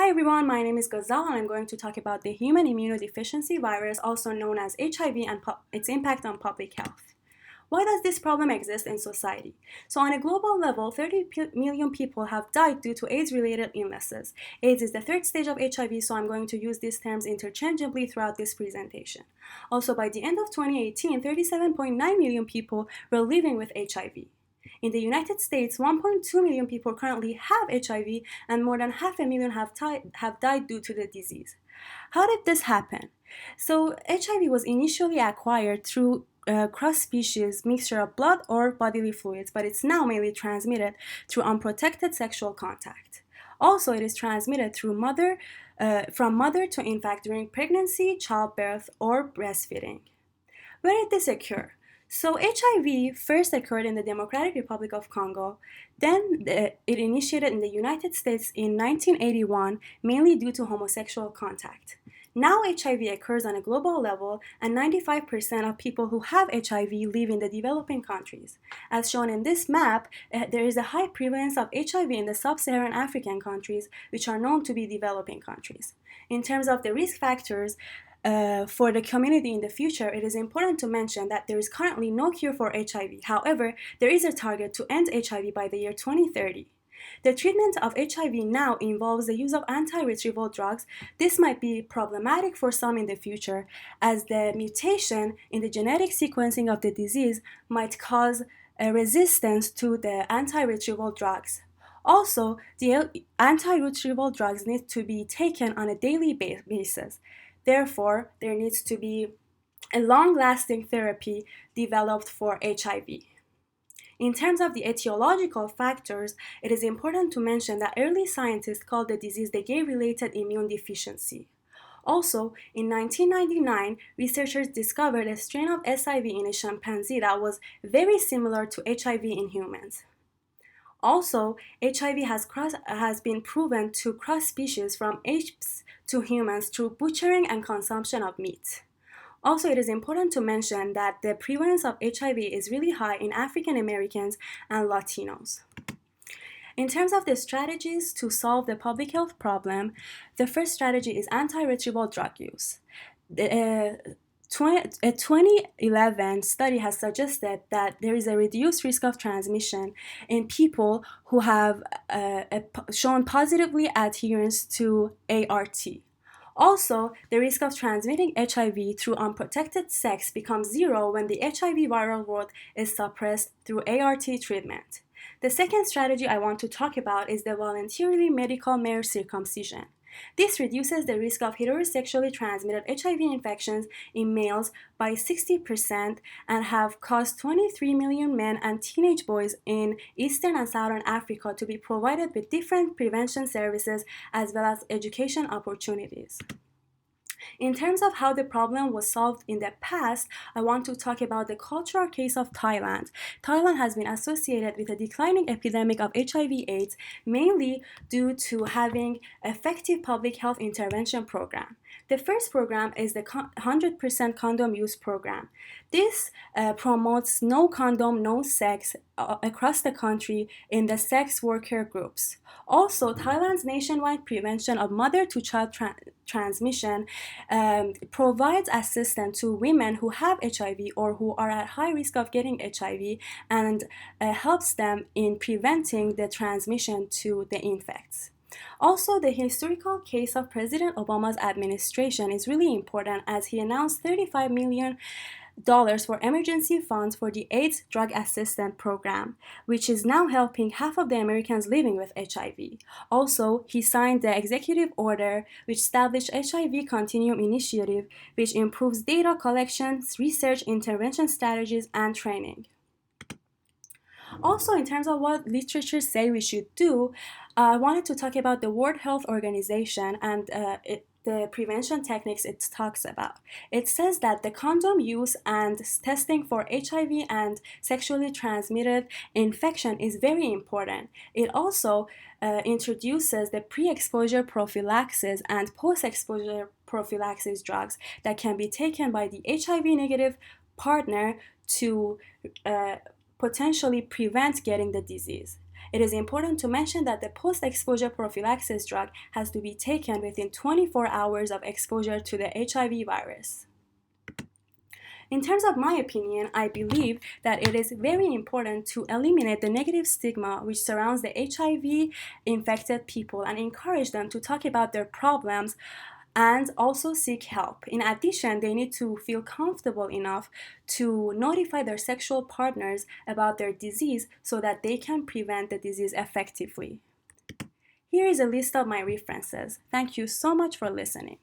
Hi everyone, my name is Gazal and I'm going to talk about the human immunodeficiency virus, also known as HIV, and its impact on public health. Why does this problem exist in society? So, on a global level, 30 million people have died due to AIDS related illnesses. AIDS is the third stage of HIV, so I'm going to use these terms interchangeably throughout this presentation. Also, by the end of 2018, 37.9 million people were living with HIV. In the United States, 1.2 million people currently have HIV, and more than half a million have died due to the disease. How did this happen? So, HIV was initially acquired through cross-species mixture of blood or bodily fluids, but it's now mainly transmitted through unprotected sexual contact. Also, it is transmitted from mother to infant during pregnancy, childbirth, or breastfeeding. Where did this occur? So HIV first occurred in the Democratic Republic of Congo, then it initiated in the United States in 1981, mainly due to homosexual contact. Now HIV occurs on a global level, and 95% of people who have HIV live in the developing countries. As shown in this map, there is a high prevalence of HIV in the sub-Saharan African countries, which are known to be developing countries. In terms of the risk factors, for the community in the future, it is important to mention that there is currently no cure for HIV. However, there is a target to end HIV by the year 2030. The treatment of HIV now involves the use of antiretroviral drugs. This might be problematic for some in the future, as the mutation in the genetic sequencing of the disease might cause a resistance to the antiretroviral drugs. Also, the antiretroviral drugs need to be taken on a daily basis. Therefore, there needs to be a long-lasting therapy developed for HIV. In terms of the etiological factors, it is important to mention that early scientists called the disease the gay-related immune deficiency. Also, in 1999, researchers discovered a strain of SIV in a chimpanzee that was very similar to HIV in humans. Also, HIV has been proven to cross species from apes to humans through butchering and consumption of meat. Also, it is important to mention that the prevalence of HIV is really high in African Americans and Latinos. In terms of the strategies to solve the public health problem, the first strategy is antiretroviral drug use. A 2011 study has suggested that there is a reduced risk of transmission in people who have shown positively adherence to ART. Also, the risk of transmitting HIV through unprotected sex becomes zero when the HIV viral load is suppressed through ART treatment. The second strategy I want to talk about is the voluntarily medical male circumcision. This reduces the risk of heterosexually transmitted HIV infections in males by 60% and have caused 23 million men and teenage boys in Eastern and Southern Africa to be provided with different prevention services as well as education opportunities. In terms of how the problem was solved in the past, I want to talk about the cultural case of Thailand. Thailand has been associated with a declining epidemic of HIV/AIDS, mainly due to having effective public health intervention program. The first program is the 100% condom use program. This promotes no condom, no sex across the country in the sex worker groups. Also, Thailand's nationwide prevention of mother-to-child transmission provides assistance to women who have HIV or who are at high risk of getting HIV and helps them in preventing the transmission to the infects. Also, the historical case of President Obama's administration is really important as he announced $35 million for emergency funds for the AIDS Drug Assistance Program, which is now helping half of the Americans living with HIV. Also, he signed the executive order which established HIV Continuum Initiative, which improves data collection, research, intervention strategies, and training. Also, in terms of what literature say we should do, I wanted to talk about the World Health Organization and the prevention techniques it talks about. It says that the condom use and testing for HIV and sexually transmitted infection is very important. It also introduces the pre-exposure prophylaxis and post-exposure prophylaxis drugs that can be taken by the HIV negative partner to potentially prevent getting the disease. It is important to mention that the post-exposure prophylaxis drug has to be taken within 24 hours of exposure to the HIV virus. In terms of my opinion, I believe that it is very important to eliminate the negative stigma which surrounds the HIV infected people and encourage them to talk about their problems and also seek help. In addition, they need to feel comfortable enough to notify their sexual partners about their disease so that they can prevent the disease effectively. Here is a list of my references. Thank you so much for listening.